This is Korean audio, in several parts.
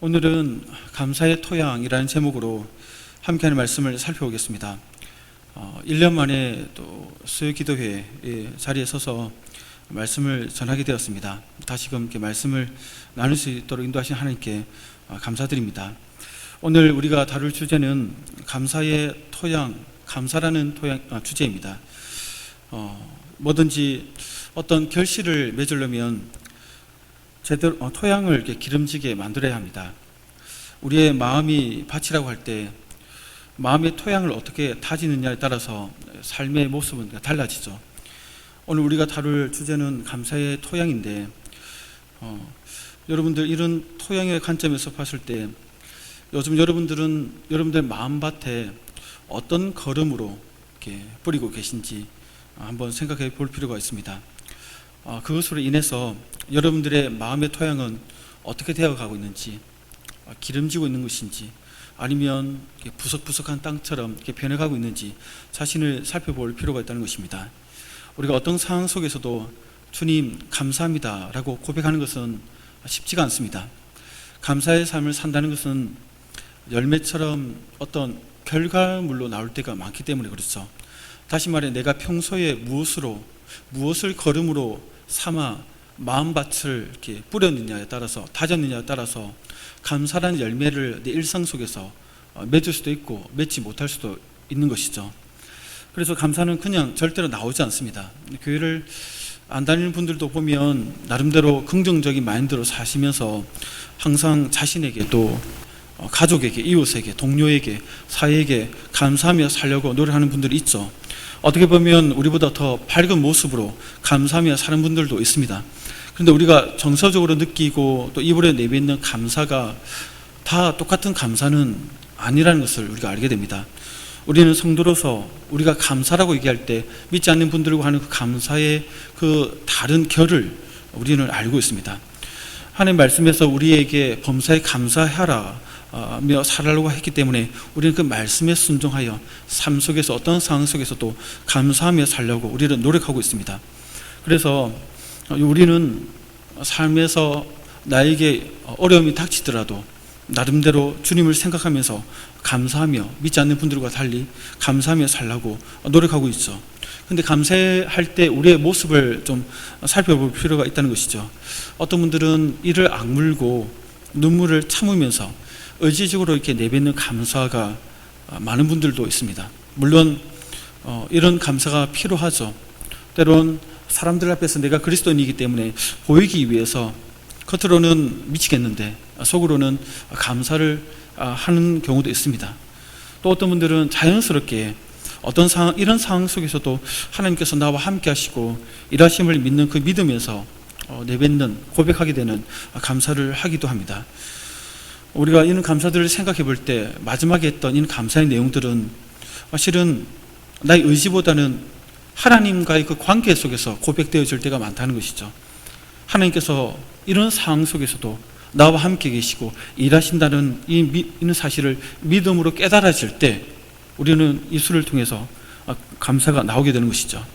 오늘은 감사의 토양이라는 제목으로 함께하는 말씀을 살펴보겠습니다. 1년 만에 또 수요기도회 자리에 서서 말씀을 전하게 되었습니다. 다시금 이렇게 말씀을 나눌 수 있도록 인도하신 하나님께 감사드립니다. 오늘 우리가 다룰 주제는 감사의 토양, 감사라는 주제입니다. 뭐든지 어떤 결실을 맺으려면 제대로 토양을 이렇게 기름지게 만들어야 합니다. 우리의 마음이 밭이라고 할 때 마음의 토양을 어떻게 다지느냐에 따라서 삶의 모습은 달라지죠. 오늘 우리가 다룰 주제는 감사의 토양인데 여러분들 이런 토양의 관점에서 봤을 때 요즘 여러분들 마음밭에 어떤 걸음으로 이렇게 뿌리고 계신지 한번 생각해 볼 필요가 있습니다. 그것으로 인해서 여러분들의 마음의 토양은 어떻게 되어가고 있는지, 기름지고 있는 것인지, 아니면 부석부석한 땅처럼 이렇게 변해가고 있는지 자신을 살펴볼 필요가 있다는 것입니다. 우리가 어떤 상황 속에서도 주님 감사합니다 라고 고백하는 것은 쉽지가 않습니다. 감사의 삶을 산다는 것은 열매처럼 어떤 결과물로 나올 때가 많기 때문에 그렇죠. 다시 말해 내가 평소에 무엇을 걸음으로 삼아 마음밭을 이렇게 뿌렸느냐에 따라서, 다졌느냐에 따라서 감사라는 열매를 내 일상 속에서 맺을 수도 있고 맺지 못할 수도 있는 것이죠. 그래서 감사는 그냥 절대로 나오지 않습니다. 교회를 안 다니는 분들도 보면 나름대로 긍정적인 마인드로 사시면서 항상 자신에게 또 가족에게, 이웃에게, 동료에게, 사회에게 감사하며 살려고 노력하는 분들이 있죠. 어떻게 보면 우리보다 더 밝은 모습으로 감사하며 사는 분들도 있습니다. 그런데 우리가 정서적으로 느끼고 또 입으로 내뱉는 감사가 다 똑같은 감사는 아니라는 것을 우리가 알게 됩니다. 우리는 성도로서 우리가 감사라고 얘기할 때 믿지 않는 분들과 하는 그 감사의 그 다른 결을 우리는 알고 있습니다. 하나님 말씀에서 우리에게 범사에 감사하라 며 살아라고 했기 때문에 우리는 그 말씀에 순종하여 삶 속에서 어떤 상황 속에서도 감사하며 살려고 우리는 노력하고 있습니다. 그래서 우리는 삶에서 나에게 어려움이 닥치더라도 나름대로 주님을 생각하면서 감사하며 믿지 않는 분들과 달리 감사하며 살려고 노력하고 있죠. 근데 감사할 때 우리의 모습을 좀 살펴볼 필요가 있다는 것이죠. 어떤 분들은 이를 악물고 눈물을 참으면서 의지적으로 이렇게 내뱉는 감사가 많은 분들도 있습니다. 물론 이런 감사가 필요하죠. 때론 사람들 앞에서 내가 그리스도인이기 때문에 보이기 위해서 겉으로는 미치겠는데 속으로는 감사를 하는 경우도 있습니다. 또 어떤 분들은 자연스럽게 어떤 상황, 이런 상황 속에서도 하나님께서 나와 함께 하시고 일하심을 믿는 그 믿음에서 내뱉는, 고백하게 되는 감사를 하기도 합니다. 우리가 이런 감사들을 생각해 볼 때 마지막에 했던 이런 감사의 내용들은 사실은 나의 의지보다는 하나님과의 그 관계 속에서 고백되어질 때가 많다는 것이죠. 하나님께서 이런 상황 속에서도 나와 함께 계시고 일하신다는 이는 사실을 믿음으로 깨달아질 때 우리는 입술을 통해서 감사가 나오게 되는 것이죠.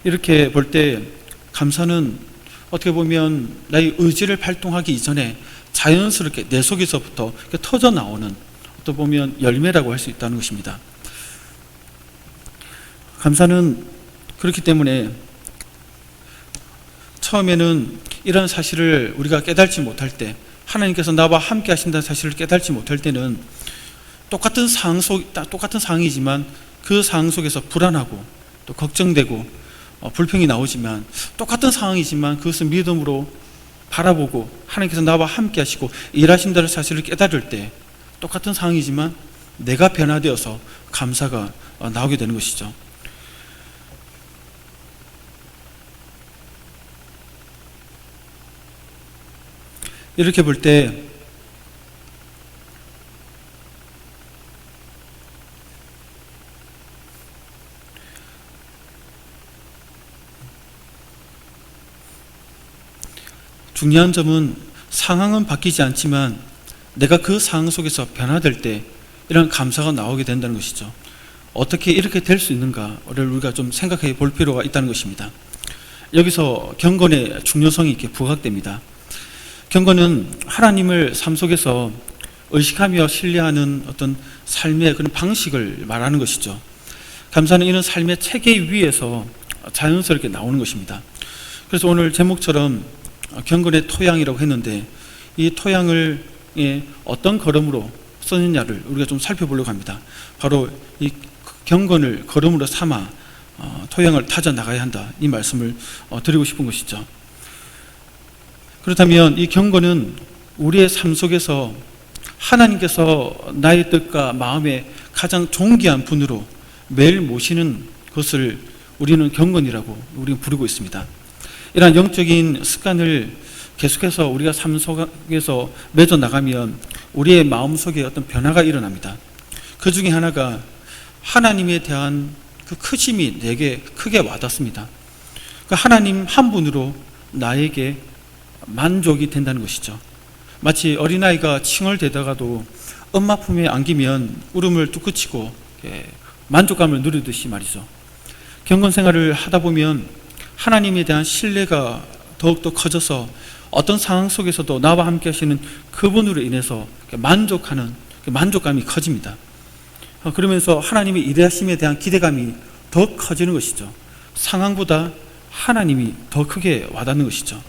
이렇게 볼 때 감사는 어떻게 보면 나의 의지를 발동하기 이전에 자연스럽게 내 속에서부터 터져 나오는 또 보면 열매라고 할 수 있다는 것입니다. 감사는 그렇기 때문에 처음에는 이런 사실을 우리가 깨달지 못할 때, 하나님께서 나와 함께 하신다는 사실을 깨달지 못할 때는 똑같은 상황이지만 그 상황 속에서 불안하고 또 걱정되고 불평이 나오지만 똑같은 상황이지만 그것을 믿음으로 바라보고 하나님께서 나와 함께 하시고 일하신다는 사실을 깨달을 때 똑같은 상황이지만 내가 변화되어서 감사가 나오게 되는 것이죠. 이렇게 볼 때 중요한 점은 상황은 바뀌지 않지만 내가 그 상황 속에서 변화될 때 이런 감사가 나오게 된다는 것이죠. 어떻게 이렇게 될 수 있는가를 우리가 좀 생각해 볼 필요가 있다는 것입니다. 여기서 경건의 중요성이 이렇게 부각됩니다. 경건은 하나님을 삶 속에서 의식하며 신뢰하는 어떤 삶의 그런 방식을 말하는 것이죠. 감사는 이런 삶의 체계 위에서 자연스럽게 나오는 것입니다. 그래서 오늘 제목처럼 경건의 토양이라고 했는데, 이 토양을 어떤 걸음으로 썼느냐를 우리가 좀 살펴보려고 합니다. 바로 이 경건을 걸음으로 삼아 토양을 타져 나가야 한다, 이 말씀을 드리고 싶은 것이죠. 그렇다면 이 경건은 우리의 삶 속에서 하나님께서 나의 뜻과 마음에 가장 존귀한 분으로 매일 모시는 것을 우리는 경건이라고 우리는 부르고 있습니다. 이러한 영적인 습관을 계속해서 우리가 삶 속에서 맺어 나가면 우리의 마음속에 어떤 변화가 일어납니다. 그 중에 하나가 하나님에 대한 그 크심이 내게 크게 와닿습니다. 그 하나님 한 분으로 나에게 만족이 된다는 것이죠. 마치 어린아이가 칭얼대다가도 엄마 품에 안기면 울음을 뚝 그치고 만족감을 누리듯이 말이죠. 경건 생활을 하다 보면 하나님에 대한 신뢰가 더욱더 커져서 어떤 상황 속에서도 나와 함께 하시는 그분으로 인해서 만족하는 만족감이 커집니다. 그러면서 하나님의 일하심에 대한 기대감이 더 커지는 것이죠. 상황보다 하나님이 더 크게 와닿는 것이죠.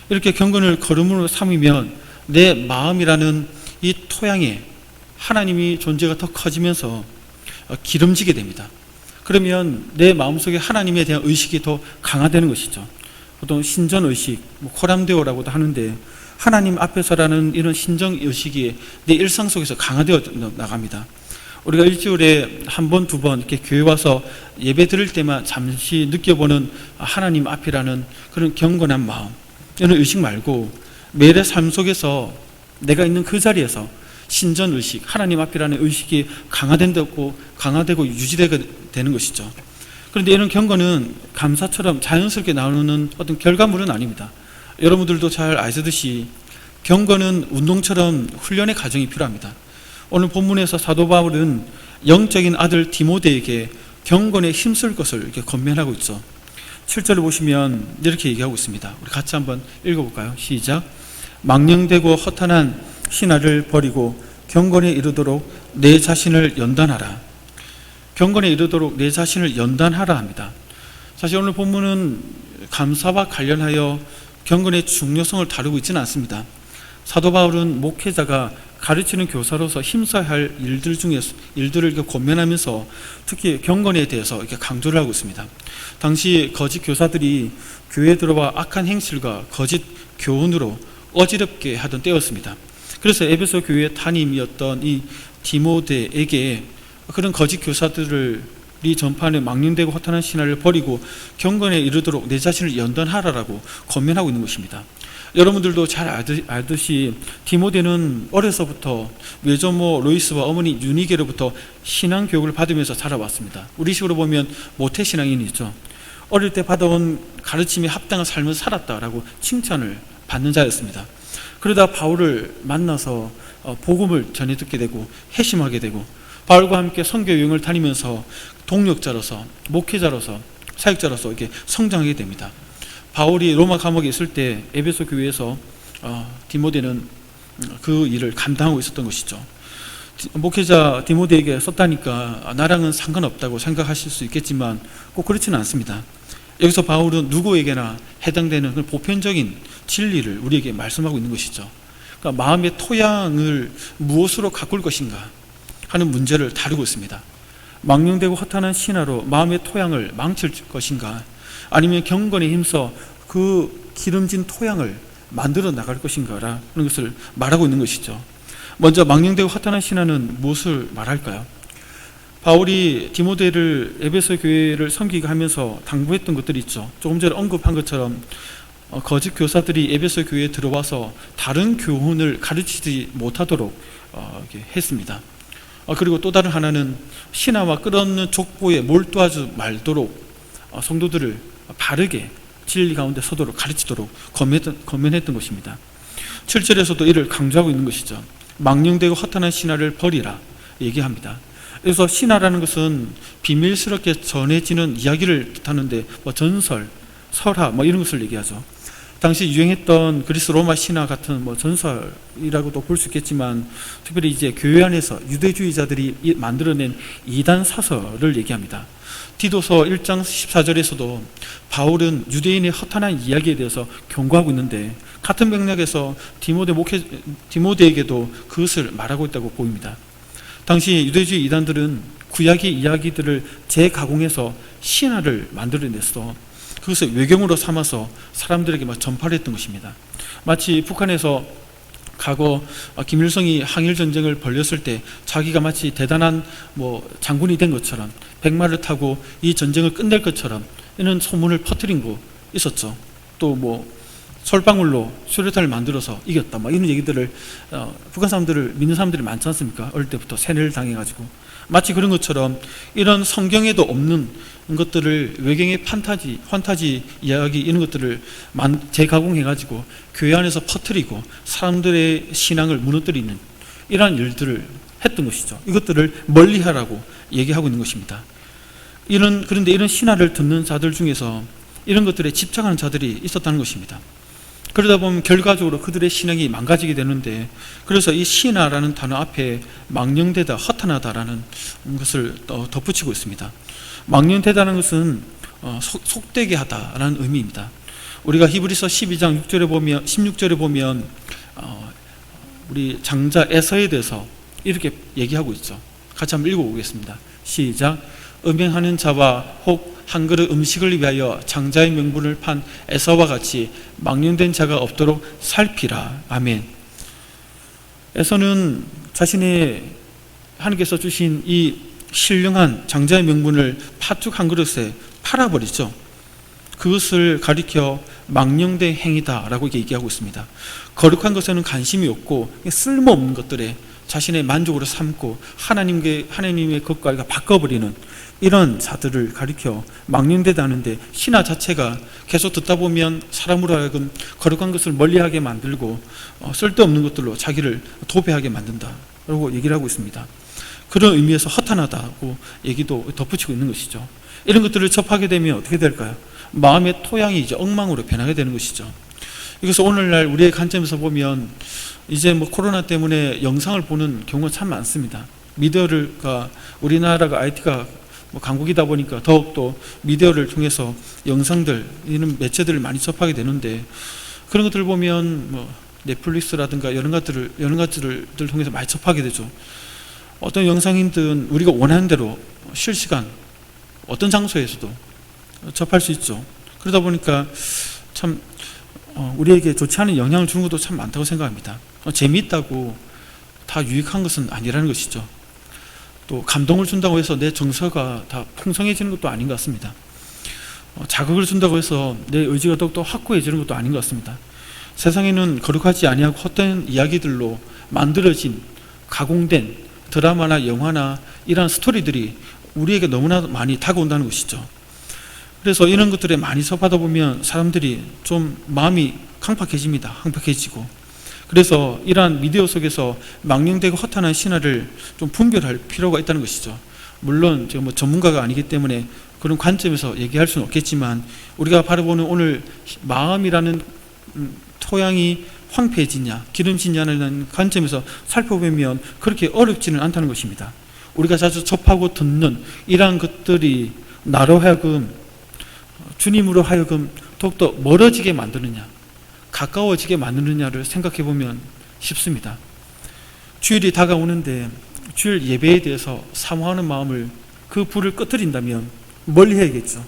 이렇게 경건을 걸음으로 삼으면 내 마음이라는 이 토양에 하나님이 존재가 더 커지면서 기름지게 됩니다. 그러면 내 마음속에 하나님에 대한 의식이 더 강화되는 것이죠. 보통 신전의식, 코람데오라고도 하는데, 하나님 앞에서라는 이런 신정의식이 내 일상 속에서 강화되어 나갑니다. 우리가 일주일에 한 번, 두 번 이렇게 교회 와서 예배 드릴 때만 잠시 느껴보는 하나님 앞이라는 그런 경건한 마음, 이런 의식 말고 매일의 삶 속에서 내가 있는 그 자리에서 신전의식, 하나님 앞이라는 의식이 강화되고 유지되게 되는 것이죠. 그런데 이런 경건은 감사처럼 자연스럽게 나오는 어떤 결과물은 아닙니다. 여러분들도 잘 아시듯이 경건은 운동처럼 훈련의 과정이 필요합니다. 오늘 본문에서 사도 바울은 영적인 아들 디모데에게 경건에 힘쓸 것을 이렇게 권면하고 있죠. 7절을 보시면 이렇게 얘기하고 있습니다. 우리 같이 한번 읽어볼까요? 시작. 망령되고 허탄한 신화를 버리고 경건에 이르도록 내 자신을 연단하라. 경건에 이르도록 내 자신을 연단하라 합니다. 사실 오늘 본문은 감사와 관련하여 경건의 중요성을 다루고 있지는 않습니다. 사도 바울은 목회자가 가르치는 교사로서 힘써야 할 일들을 이렇게 권면하면서 특히 경건에 대해서 이렇게 강조를 하고 있습니다. 당시 거짓 교사들이 교회에 들어와 악한 행실과 거짓 교훈으로 어지럽게 하던 때였습니다. 그래서 에베소 교회의 담임이었던 이 디모데에게 그런 거짓 교사들이 전파하는 망령되고 허탄한 신화를 버리고 경건에 이르도록 내 자신을 연단하라라고 권면하고 있는 것입니다. 여러분들도 잘 알듯이 디모데는 어려서부터 외조모 로이스와 어머니 유니게로부터 신앙 교육을 받으면서 자라왔습니다. 우리식으로 보면 모태신앙인이죠. 어릴 때 받아온 가르침에 합당한 삶을 살았다라고 칭찬을 받는 자였습니다. 그러다 바울을 만나서 복음을 전해 듣게 되고 회심하게 되고 바울과 함께 선교 여행을 다니면서 동력자로서 목회자로서 사역자로서 이렇게 성장하게 됩니다. 바울이 로마 감옥에 있을 때 에베소 교회에서 디모데는 그 일을 감당하고 있었던 것이죠. 목회자 디모데에게 썼다니까 나랑은 상관없다고 생각하실 수 있겠지만 꼭 그렇지는 않습니다. 여기서 바울은 누구에게나 해당되는 보편적인 진리를 우리에게 말씀하고 있는 것이죠. 그러니까 마음의 토양을 무엇으로 가꿀 것인가 하는 문제를 다루고 있습니다. 망령되고 허탄한 신화로 마음의 토양을 망칠 것인가, 아니면 경건에 힘써 그 기름진 토양을 만들어 나갈 것인가라는 것을 말하고 있는 것이죠. 먼저 망령되고 허탄한 신화는 무엇을 말할까요? 바울이 디모데를 에베소 교회를 섬기게 하면서 당부했던 것들이 있죠. 조금 전에 언급한 것처럼 거짓 교사들이 에베소 교회에 들어와서 다른 교훈을 가르치지 못하도록 했습니다. 그리고 또 다른 하나는 신화와 끝없는 족보에 몰두하지 말도록 성도들을 바르게 진리 가운데 서도록 가르치도록 권면했던 것입니다. 7절에서도 이를 강조하고 있는 것이죠. 망령되고 허탄한 신화를 버리라 얘기합니다. 그래서 신화라는 것은 비밀스럽게 전해지는 이야기를 뜻하는데 전설, 설화 이런 것을 얘기하죠. 당시 유행했던 그리스 로마 신화 같은 전설이라고도 볼 수 있겠지만, 특별히 이제 교회 안에서 유대주의자들이 만들어낸 이단 사설을 얘기합니다. 디도서 1장 14절에서도 바울은 유대인의 허탄한 이야기에 대해서 경고하고 있는데, 같은 맥락에서 디모데에게도 그것을 말하고 있다고 보입니다. 당시 유대주의 이단들은 구약의 이야기들을 재가공해서 신화를 만들어내서 그것을 외경으로 삼아서 사람들에게 전파를 했던 것입니다. 마치 북한에서 과거 김일성이 항일전쟁을 벌였을 때 자기가 마치 대단한 장군이 된 것처럼, 백마를 타고 이 전쟁을 끝낼 것처럼 이런 소문을 퍼뜨린 거 있었죠. 또 솔방울로 수류탄을 만들어서 이겼다, 이런 얘기들을 북한 사람들을 믿는 사람들이 많지 않습니까? 어릴 때부터 세뇌를 당해가지고. 마치 그런 것처럼 이런 성경에도 없는 것들을 외경의 판타지 이야기, 이런 것들을 재가공해가지고 교회 안에서 퍼뜨리고 사람들의 신앙을 무너뜨리는 이러한 일들을 했던 것이죠. 이것들을 멀리하라고 얘기하고 있는 것입니다. 그런데 이런 신화를 듣는 자들 중에서 이런 것들에 집착하는 자들이 있었다는 것입니다. 그러다 보면 결과적으로 그들의 신앙이 망가지게 되는데, 그래서 이 신화라는 단어 앞에 망령되다, 허탄하다라는 것을 덧붙이고 있습니다. 망령되다는 것은 속되게 하다라는 의미입니다. 우리가 히브리서 12장 16절에 보면 우리 장자 에서에 대해서 이렇게 얘기하고 있죠. 같이 한번 읽어보겠습니다. 시작. 음행하는 자와 혹 한 그릇 음식을 위하여 장자의 명분을 판 에서와 같이 망령된 자가 없도록 살피라. 아멘. 에서는 자신의 하나님께서 주신 이 신령한 장자의 명분을 팥죽 한 그릇에 팔아버리죠. 그것을 가리켜 망령된 행위다라고 얘기하고 있습니다. 거룩한 것에는 관심이 없고 쓸모없는 것들에 자신의 만족으로 삼고 하나님의 것과 바꿔버리는 이런 자들을 가리켜 망령되다는데, 신화 자체가 계속 듣다 보면 사람으로 하여금 거룩한 것을 멀리하게 만들고 쓸데없는 것들로 자기를 도배하게 만든다라고 얘기를 하고 있습니다. 그런 의미에서 허탄하다고 얘기도 덧붙이고 있는 것이죠. 이런 것들을 접하게 되면 어떻게 될까요? 마음의 토양이 이제 엉망으로 변하게 되는 것이죠. 이것을 오늘날 우리의 관점에서 보면 이제 코로나 때문에 영상을 보는 경우가 참 많습니다. 미디어가, 우리나라가 IT가 강국이다 보니까 더욱더 미디어를 통해서 영상들, 이런 매체들을 많이 접하게 되는데, 그런 것들을 보면 넷플릭스라든가 이런 것들을 통해서 많이 접하게 되죠. 어떤 영상이든 우리가 원하는 대로 실시간 어떤 장소에서도 접할 수 있죠. 그러다 보니까 참 우리에게 좋지 않은 영향을 주는 것도 참 많다고 생각합니다. 재미있다고 다 유익한 것은 아니라는 것이죠. 또 감동을 준다고 해서 내 정서가 다 풍성해지는 것도 아닌 것 같습니다. 자극을 준다고 해서 내 의지가 더욱더 확고해지는 것도 아닌 것 같습니다. 세상에는 거룩하지 아니하고 헛된 이야기들로 만들어진, 가공된 드라마나 영화나 이러한 스토리들이 우리에게 너무나 많이 다가온다는 것이죠. 그래서 이런 것들에 많이 접하다 보면 사람들이 좀 마음이 강팍해집니다. 황팍해지고. 그래서 이러한 미디어 속에서 망령되고 허탄한 신화를 좀 분별할 필요가 있다는 것이죠. 물론 제가 전문가가 아니기 때문에 그런 관점에서 얘기할 수는 없겠지만, 우리가 바라보는 오늘 마음이라는 토양이 황폐해지냐 기름지냐는 관점에서 살펴보면 그렇게 어렵지는 않다는 것입니다. 우리가 자주 접하고 듣는 이러한 것들이 나로 하여금, 주님으로 하여금 더욱더 멀어지게 만드느냐, 가까워지게 만드느냐를 생각해 보면 쉽습니다. 주일이 다가오는데 주일 예배에 대해서 사모하는 마음을, 그 불을 꺼뜨린다면 멀리 해야겠죠.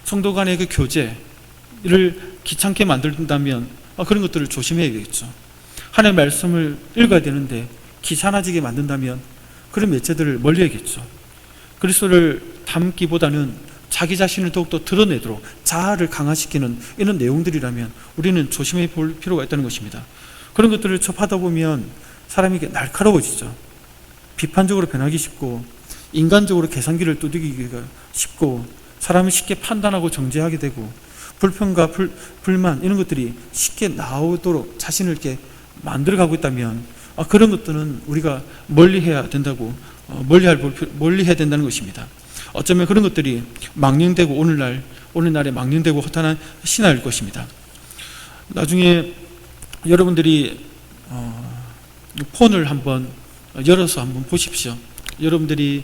성도 간의 그 교제를 귀찮게 만든다면 그런 것들을 조심해야겠죠. 하나님의 말씀을 읽어야 되는데 귀찮아지게 만든다면 그런 매체들을 멀리 해야겠죠. 그리스도를 담기보다는 자기 자신을 더욱더 드러내도록 자아를 강화시키는 이런 내용들이라면 우리는 조심해 볼 필요가 있다는 것입니다. 그런 것들을 접하다 보면 사람이 날카로워지죠. 비판적으로 변하기 쉽고, 인간적으로 계산기를 두드리기가 쉽고, 사람을 쉽게 판단하고 정죄하게 되고, 불평과 불만 이런 것들이 쉽게 나오도록 자신을 이렇게 만들어가고 있다면 그런 것들은 우리가 멀리해야 된다고, 멀리해야 된다는 것입니다. 어쩌면 그런 것들이 망령되고 오늘날에 망령되고 허탄한 신화일 것입니다. 나중에 여러분들이 폰을 한번 열어서 한번 보십시오. 여러분들이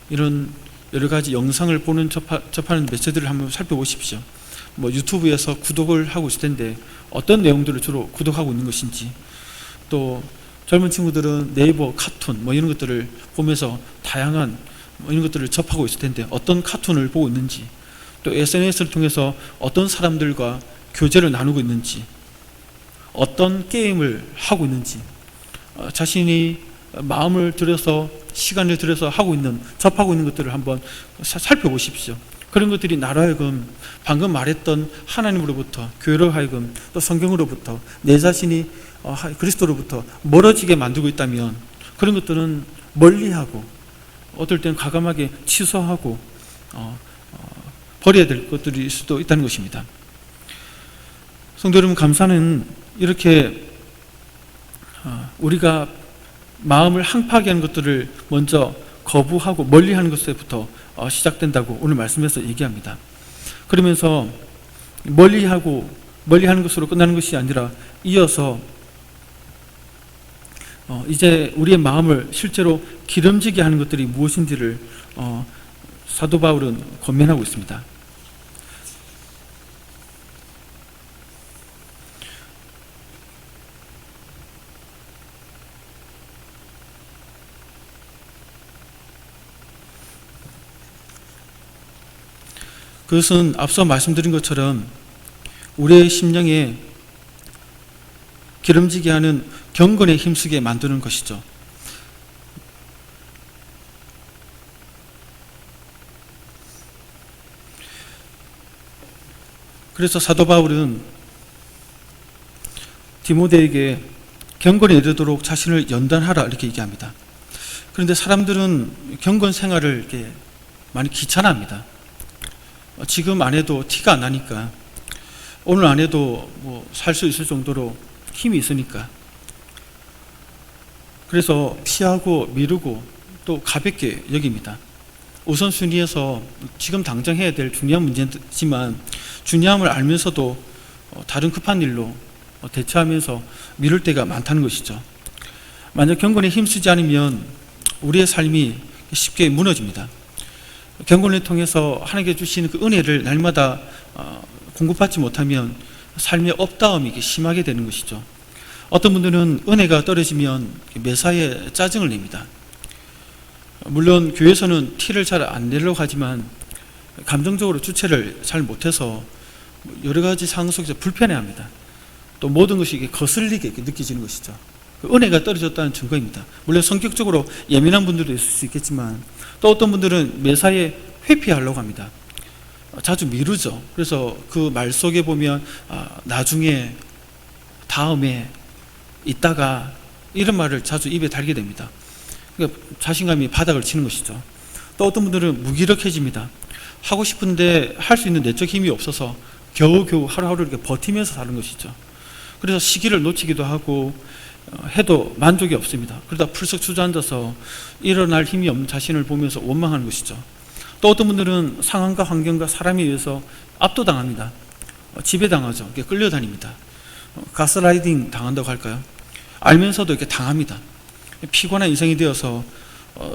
이런 여러 가지 영상을 보는 접하는 매체들을 한번 살펴보십시오. 뭐 유튜브에서 구독을 하고 있을 텐데 어떤 내용들을 주로 구독하고 있는 것인지, 또 젊은 친구들은 네이버 카툰 뭐 이런 것들을 보면서 다양한 이런 것들을 접하고 있을 텐데 어떤 카툰을 보고 있는지, 또 SNS를 통해서 어떤 사람들과 교제를 나누고 있는지, 어떤 게임을 하고 있는지, 자신이 마음을 들여서 시간을 들여서 접하고 있는 것들을 한번 살펴보십시오. 그런 것들이 나로 하여금 방금 말했던 하나님으로부터, 교회로 하여금, 또 성경으로부터, 내 자신이 그리스도로부터 멀어지게 만들고 있다면 그런 것들은 멀리하고, 어떨 때는 과감하게 취소하고 버려야 될 것들일 수도 있다는 것입니다. 성도 여러분, 감사는 이렇게 우리가 마음을 항파하게 하는 것들을 먼저 거부하고 멀리하는 것에부터 시작된다고 오늘 말씀에서 얘기합니다. 그러면서 멀리하는 것으로 끝나는 것이 아니라 이어서 이제 우리의 마음을 실제로 기름지게 하는 것들이 무엇인지를 사도 바울은 권면하고 있습니다. 그것은 앞서 말씀드린 것처럼 우리의 심령에 기름지게 하는 경건에 힘쓰게 만드는 것이죠. 그래서 사도 바울은 디모데에게 경건에 이르도록 자신을 연단하라 이렇게 얘기합니다. 그런데 사람들은 경건 생활을 이렇게 많이 귀찮아합니다. 지금 안 해도 티가 안 나니까, 오늘 안 해도 뭐 살 수 있을 정도로 힘이 있으니까, 그래서 피하고 미루고 또 가볍게 여깁니다. 우선순위에서 지금 당장 해야 될 중요한 문제지만 중요함을 알면서도 다른 급한 일로 대처하면서 미룰 때가 많다는 것이죠. 만약 경건에 힘쓰지 않으면 우리의 삶이 쉽게 무너집니다. 경건을 통해서 하나님께 주시는 그 은혜를 날마다 공급받지 못하면 삶의 업다움이 심하게 되는 것이죠. 어떤 분들은 은혜가 떨어지면 매사에 짜증을 냅니다. 물론 교회에서는 티를 잘 안 내려고 하지만 감정적으로 주체를 잘 못해서 여러 가지 상황 속에서 불편해합니다. 또 모든 것이 거슬리게 느껴지는 것이죠. 은혜가 떨어졌다는 증거입니다. 물론 성격적으로 예민한 분들도 있을 수 있겠지만, 또 어떤 분들은 매사에 회피하려고 합니다. 자주 미루죠. 그래서 그 말 속에 보면 나중에, 다음에, 이따가 이런 말을 자주 입에 달게 됩니다. 그러니까 자신감이 바닥을 치는 것이죠. 또 어떤 분들은 무기력해집니다. 하고 싶은데 할 수 있는 내적 힘이 없어서 겨우겨우 하루하루 이렇게 버티면서 사는 것이죠. 그래서 시기를 놓치기도 하고 해도 만족이 없습니다. 그러다 풀썩 주저앉아서 일어날 힘이 없는 자신을 보면서 원망하는 것이죠. 또 어떤 분들은 상황과 환경과 사람에 의해서 압도당합니다. 지배당하죠. 끌려다닙니다. 가스라이딩 당한다고 할까요? 알면서도 이렇게 당합니다. 피곤한 인생이 되어서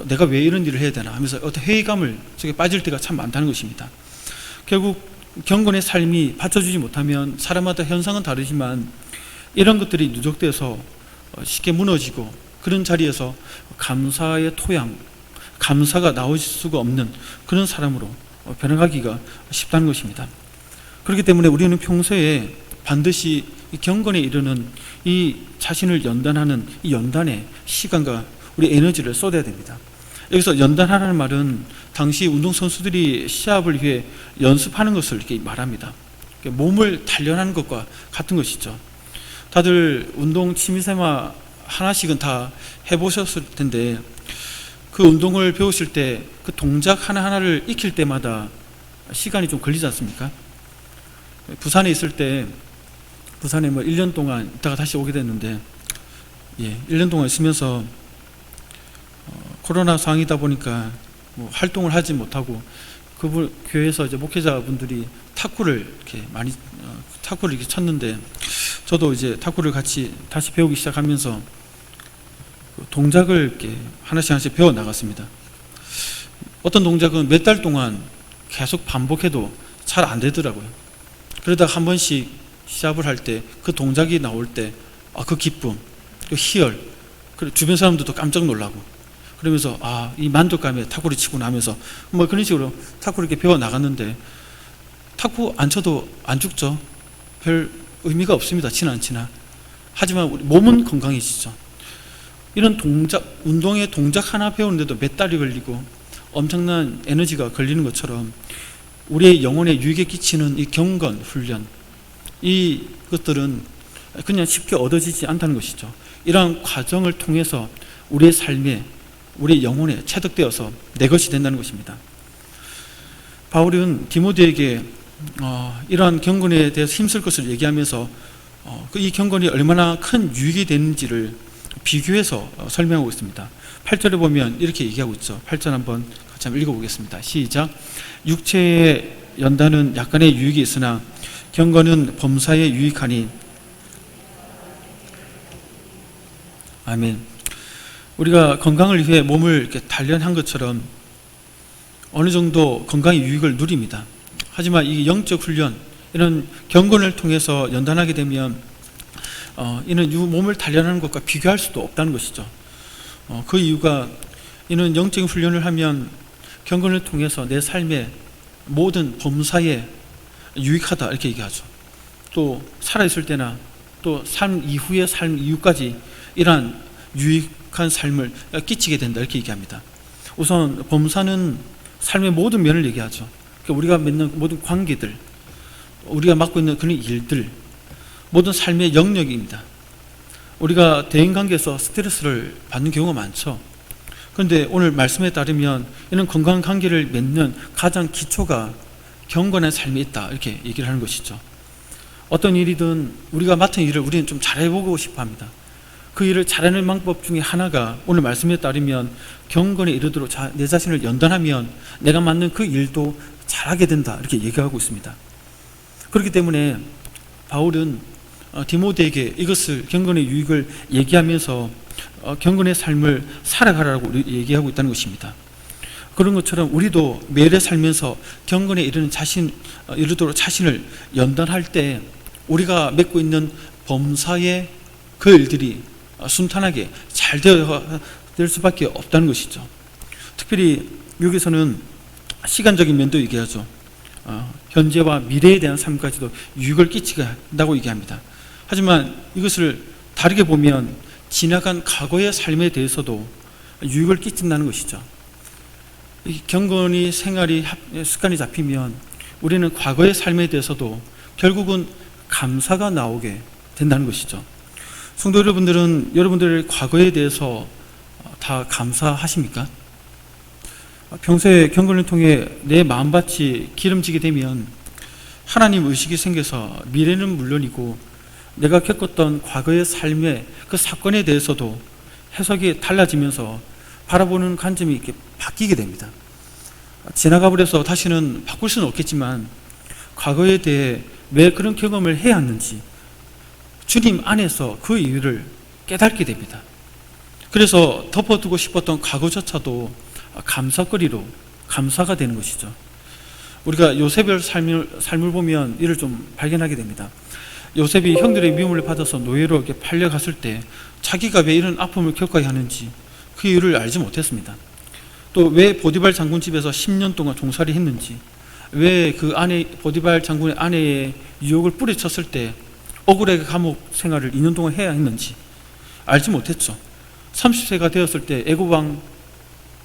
내가 왜 이런 일을 해야 되나 하면서 어떤 회의감을 속에 빠질 때가 참 많다는 것입니다. 결국 경건의 삶이 받쳐주지 못하면 사람마다 현상은 다르지만 이런 것들이 누적돼서 쉽게 무너지고, 그런 자리에서 감사의 토양, 감사가 나올 수가 없는 그런 사람으로 변해가기가 쉽다는 것입니다. 그렇기 때문에 우리는 평소에 반드시 이 경건에 이르는 이 자신을 연단하는 이 연단에 시간과 우리 에너지를 쏟아야 됩니다. 여기서 연단하라는 말은 당시 운동선수들이 시합을 위해 연습하는 것을 이렇게 말합니다. 몸을 단련하는 것과 같은 것이죠. 다들 운동 취미생활 하나씩은 다 해보셨을 텐데, 그 운동을 배우실 때 그 동작 하나하나를 익힐 때마다 시간이 좀 걸리지 않습니까? 부산에 있을 때, 부산에 1년 동안 있다가 다시 오게 됐는데, 1년 동안 있으면서 코로나 상황이다 보니까 활동을 하지 못하고, 그 교회에서 이제 목회자분들이 탁구를 이렇게 많이 탁구를 이렇게 쳤는데, 저도 이제 탁구를 같이 다시 배우기 시작하면서 동작을 이렇게 하나씩 배워 나갔습니다. 어떤 동작은 몇 달 동안 계속 반복해도 잘 안 되더라고요. 그러다가 한 번씩 시합을 할 때 그 동작이 나올 때 그 기쁨, 그 희열, 그리고 주변 사람들도 깜짝 놀라고, 그러면서 이 만족감에 탁구를 치고 나면서 뭐 그런 식으로 탁구를 이렇게 배워 나갔는데, 탁구 안 쳐도 안 죽죠. 별 의미가 없습니다. 치나 안 치나. 하지만 우리 몸은 건강해지죠. 이런 동작, 운동의 동작 하나 배우는데도 몇 달이 걸리고 엄청난 에너지가 걸리는 것처럼, 우리의 영혼에 유익에 끼치는 이 경건, 훈련, 이것들은 그냥 쉽게 얻어지지 않다는 것이죠. 이러한 과정을 통해서 우리의 삶에, 우리의 영혼에 체득되어서 내 것이 된다는 것입니다. 바울은 디모데에게 이러한 경건에 대해서 힘쓸 것을 얘기하면서 이 경건이 얼마나 큰 유익이 되는지를 비교해서 설명하고 있습니다. 8절에 보면 이렇게 얘기하고 있죠. 8절 한번 같이 한번 읽어보겠습니다. 시작. 육체의 연단은 약간의 유익이 있으나 경건은 범사에 유익하니. 아멘. 우리가 건강을 위해 몸을 이렇게 단련한 것처럼 어느 정도 건강의 유익을 누립니다. 하지만 이 영적 훈련, 이런 경건을 통해서 연단하게 되면 이는 몸을 단련하는 것과 비교할 수도 없다는 것이죠. 그 이유가, 이는 영적인 훈련을 하면 경건을 통해서 내 삶의 모든 범사에 유익하다 이렇게 얘기하죠. 또 살아있을 때나 또 삶 이후의 삶 이후까지 이러한 유익한 삶을 끼치게 된다 이렇게 얘기합니다. 우선 범사는 삶의 모든 면을 얘기하죠. 우리가 맺는 모든 관계들, 우리가 맡고 있는 그런 일들, 모든 삶의 영역입니다. 우리가 대인관계에서 스트레스를 받는 경우가 많죠. 그런데 오늘 말씀에 따르면 이런 건강한 관계를 맺는 가장 기초가 경건한 삶이 있다 이렇게 얘기를 하는 것이죠. 어떤 일이든 우리가 맡은 일을 우리는 좀 잘해보고 싶어 합니다. 그 일을 잘하는 방법 중에 하나가 오늘 말씀에 따르면 경건에 이르도록 내 자신을 연단하면 내가 맡는 그 일도 잘하게 된다 이렇게 얘기하고 있습니다. 그렇기 때문에 바울은 디모데에게 이것을, 경건의 유익을 얘기하면서 경건의 삶을 살아가라고 얘기하고 있다는 것입니다. 그런 것처럼 우리도 매일에 살면서 경건에 이르도록 자신을 연단할 때 우리가 맺고 있는 범사의 그 일들이 순탄하게 잘 될 수밖에 없다는 것이죠. 특별히 여기서는 시간적인 면도 얘기하죠. 현재와 미래에 대한 삶까지도 유익을 끼치게 한다고 얘기합니다. 하지만 이것을 다르게 보면 지나간 과거의 삶에 대해서도 유익을 끼친다는 것이죠. 이 경건이 생활이 습관이 잡히면 우리는 과거의 삶에 대해서도 결국은 감사가 나오게 된다는 것이죠. 성도 여러분들은 여러분들의 과거에 대해서 다 감사하십니까? 평소에 경건을 통해 내 마음밭이 기름지게 되면 하나님 의식이 생겨서 미래는 물론이고 내가 겪었던 과거의 삶의 그 사건에 대해서도 해석이 달라지면서 바라보는 관점이 이렇게 바뀌게 됩니다. 지나가 버려서 다시는 바꿀 수는 없겠지만 과거에 대해 왜 그런 경험을 해야 하는지 주님 안에서 그 이유를 깨닫게 됩니다. 그래서 덮어두고 싶었던 과거조차도 감사거리로 감사가 되는 것이죠. 우리가 요셉의 삶을 보면 이를 좀 발견하게 됩니다. 요셉이 형들의 미움을 받아서 노예로 이렇게 팔려갔을 때 자기가 왜 이런 아픔을 겪어야 하는지 그 이유를 알지 못했습니다. 또 왜 보디발 장군 집에서 10년 동안 종살이 했는지, 왜 그 아내, 보디발 장군의 아내의 유혹을 뿌리쳤을 때 억울하게 감옥 생활을 2년 동안 해야 했는지 알지 못했죠. 30세가 되었을 때 애굽왕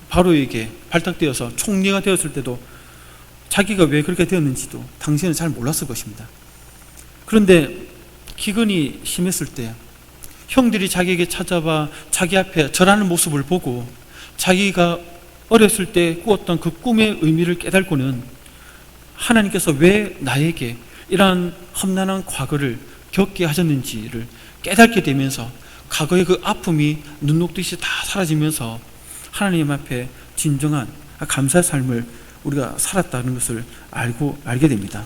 바로에게 발탁되어서 총리가 되었을 때도 자기가 왜 그렇게 되었는지도 당시에는 잘 몰랐을 것입니다. 그런데 기근이 심했을 때 형들이 자기에게 찾아와 자기 앞에 절하는 모습을 보고 자기가 어렸을 때 꾸었던 그 꿈의 의미를 깨닫고는 하나님께서 왜 나에게 이러한 험난한 과거를 겪게 하셨는지를 깨닫게 되면서 과거의 그 아픔이 눈 녹듯이 다 사라지면서 하나님 앞에 진정한 감사의 삶을 우리가 살았다는 것을 알게 됩니다.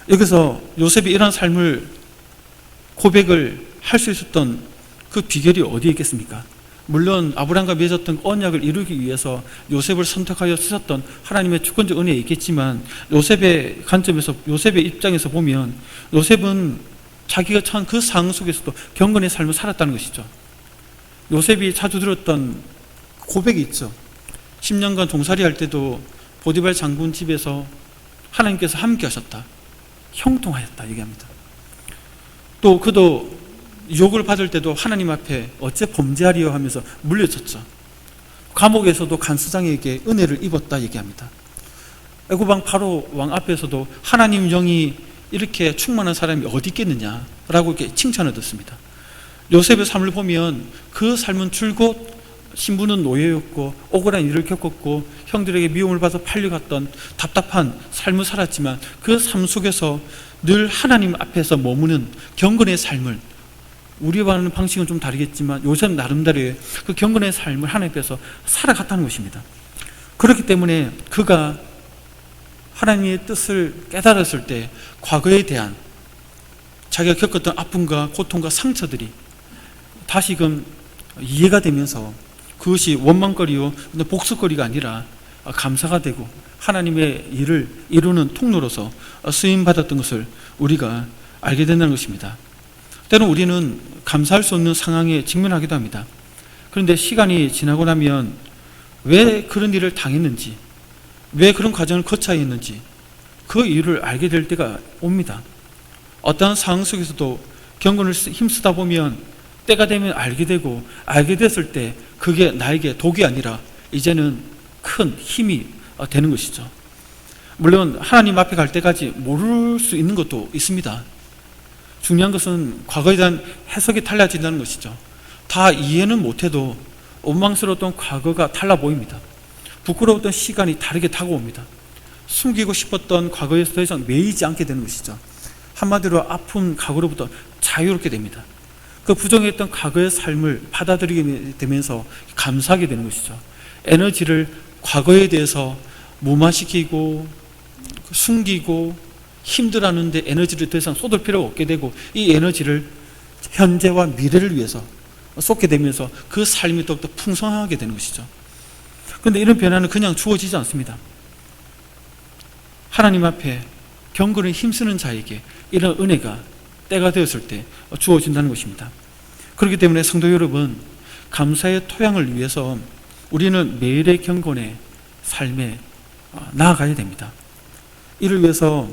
여기서 요셉이 이런 삶을 고백을 할 수 있었던 그 비결이 어디에 있겠습니까? 물론 아브라함과 맺었던 언약을 이루기 위해서 요셉을 선택하여 쓰셨던 하나님의 주권적 은혜에 있겠지만, 요셉의 관점에서, 요셉의 입장에서 보면 요셉은 자기가 처한 그 상황 속에서도 경건의 삶을 살았다는 것이죠. 요셉이 자주 들었던 고백이 있죠. 10년간 종살이 할 때도 보디발 장군 집에서 하나님께서 함께 하셨다, 형통하였다 얘기합니다. 또 그도 유혹을 받을 때도 하나님 앞에 어째 범죄하리요 하면서 물려졌죠. 감옥에서도 간수장에게 은혜를 입었다 얘기합니다. 애고방 바로 왕 앞에서도 하나님 영이 이렇게 충만한 사람이 어디 있겠느냐라고 이렇게 칭찬을 듣습니다. 요셉의 삶을 보면 그 삶은 줄곧 신부는 노예였고 억울한 일을 겪었고 형들에게 미움을 받아 팔려갔던 답답한 삶을 살았지만, 그 삶 속에서 늘 하나님 앞에서 머무는 경건의 삶을, 우리와는 방식은 좀 다르겠지만 요셉 나름대로의 그 경건의 삶을 하나님 앞에서 살아갔다는 것입니다. 그렇기 때문에 그가 하나님의 뜻을 깨달았을 때 과거에 대한 자기가 겪었던 아픔과 고통과 상처들이 다시금 이해가 되면서 그것이 원망거리요 복수거리가 아니라 감사가 되고 하나님의 일을 이루는 통로로서 쓰임받았던 것을 우리가 알게 된다는 것입니다. 때로는 우리는 감사할 수 없는 상황에 직면하기도 합니다. 그런데 시간이 지나고 나면 왜 그런 일을 당했는지, 왜 그런 과정을 거쳐야 했는지 그 이유를 알게 될 때가 옵니다. 어떠한 상황 속에서도 경건을 힘쓰다 보면 때가 되면 알게 되고, 알게 됐을 때 그게 나에게 독이 아니라 이제는 큰 힘이 되는 것이죠. 물론 하나님 앞에 갈 때까지 모를 수 있는 것도 있습니다. 중요한 것은 과거에 대한 해석이 달라진다는 것이죠. 다 이해는 못해도 원망스러웠던 과거가 달라 보입니다. 부끄러웠던 시간이 다르게 다가옵니다. 숨기고 싶었던 과거에서 더 이상 매이지 않게 되는 것이죠. 한마디로 아픈 과거로부터 자유롭게 됩니다. 그 부정했던 과거의 삶을 받아들이게 되면서 감사하게 되는 것이죠. 에너지를 과거에 대해서 무마시키고 숨기고 힘들어하는데 에너지를 더 이상 쏟을 필요가 없게 되고, 이 에너지를 현재와 미래를 위해서 쏟게 되면서 그 삶이 더욱더 풍성하게 되는 것이죠. 그런데 이런 변화는 그냥 주어지지 않습니다. 하나님 앞에 경건을 힘쓰는 자에게 이런 은혜가 때가 되었을 때 주어진다는 것입니다. 그렇기 때문에 성도 여러분, 감사의 토양을 위해서 우리는 매일의 경건의 삶에 나아가야 됩니다. 이를 위해서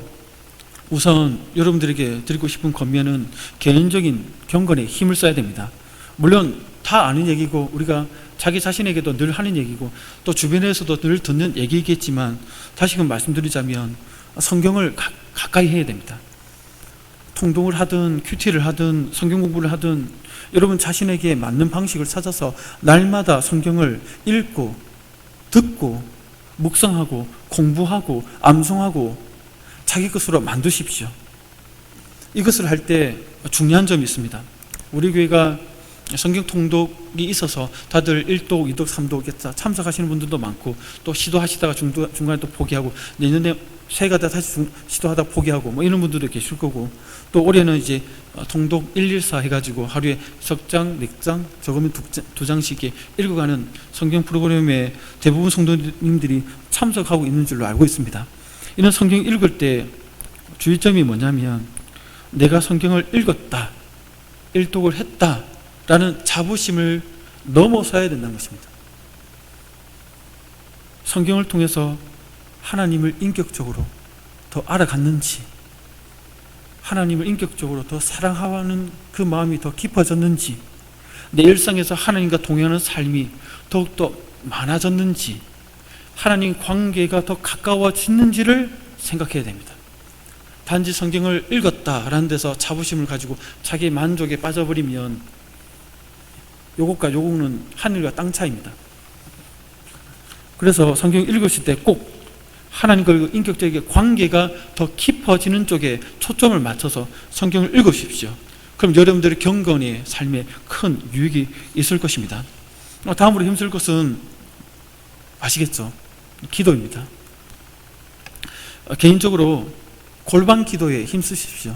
우선 여러분들에게 드리고 싶은 권면은 개인적인 경건에 힘을 써야 됩니다. 물론 다 아는 얘기고 우리가 자기 자신에게도 늘 하는 얘기고 또 주변에서도 늘 듣는 얘기겠지만, 다시금 말씀드리자면 성경을 가까이 해야 됩니다. 통독을 하든 큐티를 하든 성경 공부를 하든 여러분 자신에게 맞는 방식을 찾아서 날마다 성경을 읽고 듣고 묵상하고 공부하고 암송하고 자기 것으로 만드십시오. 이것을 할 때 중요한 점이 있습니다. 우리 교회가 성경 통독이 있어서 다들 1독, 2독, 3독 참석하시는 분들도 많고, 또 시도하시다가 중간에 또 포기하고 내년에 새해가 다시 시도하다 포기하고 뭐 이런 분들도 계실 거고, 또 올해는 이제 통독 114 해가지고 하루에 석장, 4장, 적으면 2장씩 읽어가는 성경 프로그램에 대부분 성도님들이 참석하고 있는 줄로 알고 있습니다. 이런 성경 읽을 때 주의점이 뭐냐면, 내가 성경을 읽었다, 일독을 했다 라는 자부심을 넘어서야 된다는 것입니다. 성경을 통해서 하나님을 인격적으로 더 알아갔는지, 하나님을 인격적으로 더 사랑하는 그 마음이 더 깊어졌는지, 내 일상에서 하나님과 동행하는 삶이 더욱더 많아졌는지, 하나님 관계가 더 가까워지는지를 생각해야 됩니다. 단지 성경을 읽었다라는 데서 자부심을 가지고 자기 만족에 빠져버리면 요것과 요거는 하늘과 땅 차이입니다. 그래서 성경 읽으실 때 꼭 하나님과 인격적인 관계가 더 깊어지는 쪽에 초점을 맞춰서 성경을 읽으십시오. 그럼 여러분들의 경건의 삶에 큰 유익이 있을 것입니다. 다음으로 힘쓸 것은 아시겠죠? 기도입니다. 개인적으로 골방 기도에 힘쓰십시오.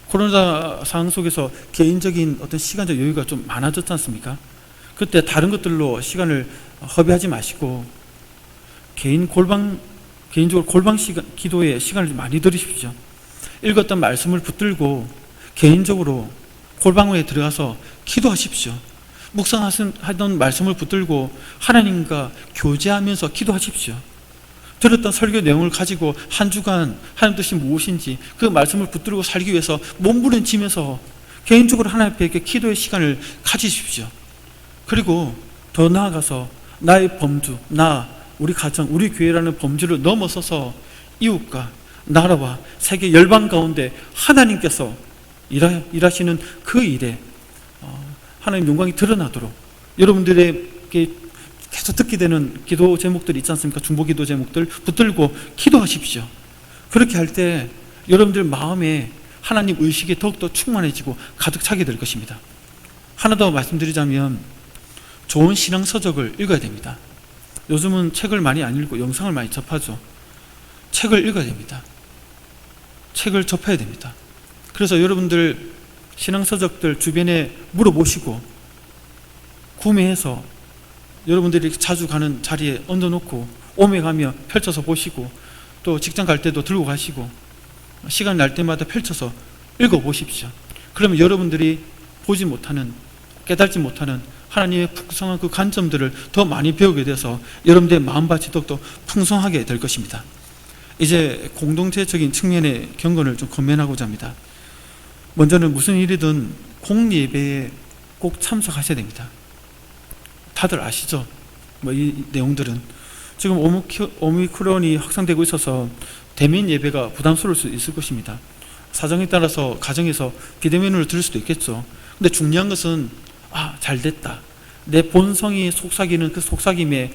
코로나 상황 속에서 개인적인 어떤 시간적 여유가 좀 많아졌지 않습니까? 그때 다른 것들로 시간을 허비하지 마시고 개인적으로 골방 기도에 시간을 많이 들이십시오. 읽었던 말씀을 붙들고 개인적으로 골방에 들어가서 기도하십시오. 묵상하던 말씀을 붙들고 하나님과 교제하면서 기도하십시오. 들었던 설교 내용을 가지고 한 주간 하나님 뜻이 무엇인지 그 말씀을 붙들고 살기 위해서 몸부림치면서 개인적으로 하나님 앞에 기도의 시간을 가지십시오. 그리고 더 나아가서 나의 범주, 우리 가정, 우리 교회라는 범주를 넘어서서 이웃과 나라와 세계 열방 가운데 하나님께서 일하시는 그 일에 하나님 영광이 드러나도록 여러분들에게 계속 듣게 되는 기도 제목들이 있지 않습니까? 중보 기도 제목들 붙들고 기도하십시오. 그렇게 할 때 여러분들 마음에 하나님 의식이 더욱더 충만해지고 가득 차게 될 것입니다. 하나 더 말씀드리자면 좋은 신앙 서적을 읽어야 됩니다. 요즘은 책을 많이 안 읽고 영상을 많이 접하죠. 책을 읽어야 됩니다. 책을 접해야 됩니다. 그래서 여러분들 신앙 서적들 주변에 물어보시고 구매해서 여러분들이 자주 가는 자리에 얹어놓고 오며 가며 펼쳐서 보시고 또 직장 갈 때도 들고 가시고 시간 날 때마다 펼쳐서 읽어보십시오. 그러면 여러분들이 보지 못하는, 깨닫지 못하는 하나님의 풍성한 그 관점들을 더 많이 배우게 돼서 여러분들의 마음밭이 더욱더 풍성하게 될 것입니다. 이제 공동체적인 측면의 경건을 좀 건면하고자 합니다. 먼저는 무슨 일이든 공예배에 꼭 참석하셔야 됩니다. 다들 아시죠? 이 내용들은 지금 오미크론이 확산되고 있어서 대면 예배가 부담스러울 수 있을 것입니다. 사정에 따라서 가정에서 비대면으로 들을 수도 있겠죠. 근데 중요한 것은 잘 됐다. 내 본성이 속삭이는 그 속삭임에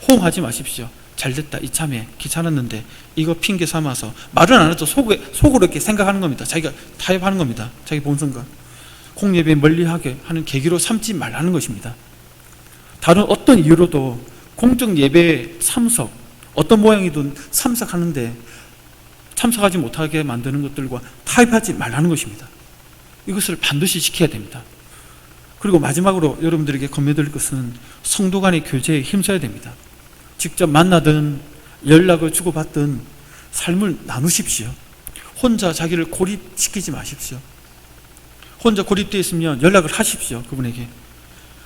호응하지 마십시오. 잘 됐다. 이참에 귀찮았는데 이거 핑계 삼아서 말은 안 하죠. 속으로 이렇게 생각하는 겁니다. 자기가 타협하는 겁니다. 자기 본성과 공예배 멀리하게 하는 계기로 삼지 말라는 것입니다. 다른 어떤 이유로도 공적 예배 참석, 어떤 모양이든 참석하지 못하게 만드는 것들과 타협하지 말라는 것입니다. 이것을 반드시 지켜야 됩니다. 그리고 마지막으로 여러분들에게 건면드릴 것은 성도 간의 교제에 힘써야 됩니다. 직접 만나든 연락을 주고받든 삶을 나누십시오. 혼자 자기를 고립시키지 마십시오. 혼자 고립되어 있으면 연락을 하십시오. 그분에게.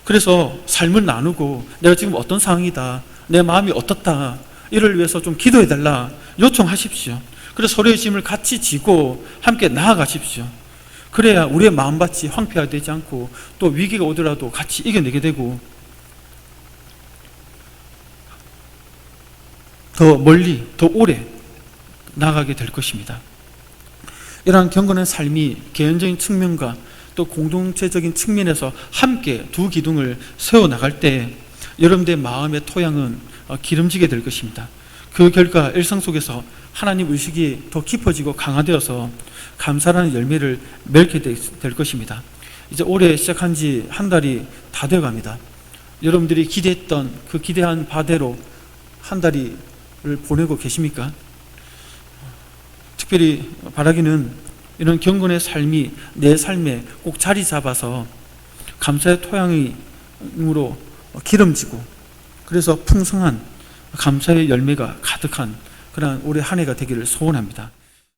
그래서 삶을 나누고 내가 지금 어떤 상황이다, 내 마음이 어떻다, 이를 위해서 좀 기도해달라 요청하십시오. 그래서 서로의 짐을 같이 지고 함께 나아가십시오. 그래야 우리의 마음밭이 황폐화되지 않고 또 위기가 오더라도 같이 이겨내게 되고 더 멀리, 더 오래 나아가게 될 것입니다. 이러한 경건한 삶이 개인적인 측면과 또 공동체적인 측면에서 함께 두 기둥을 세워나갈 때 여러분들의 마음의 토양은 기름지게 될 것입니다. 그 결과 일상 속에서 하나님 의식이 더 깊어지고 강화되어서 감사라는 열매를 맺게 될 것입니다. 이제 올해 시작한 지 한 달이 다 되어갑니다. 여러분들이 기대했던 그 기대한 바대로 한 달을 보내고 계십니까? 특별히 바라기는 이런 경건의 삶이 내 삶에 꼭 자리 잡아서 감사의 토양으로 기름지고 그래서 풍성한 감사의 열매가 가득한 그런 올해 한 해가 되기를 소원합니다.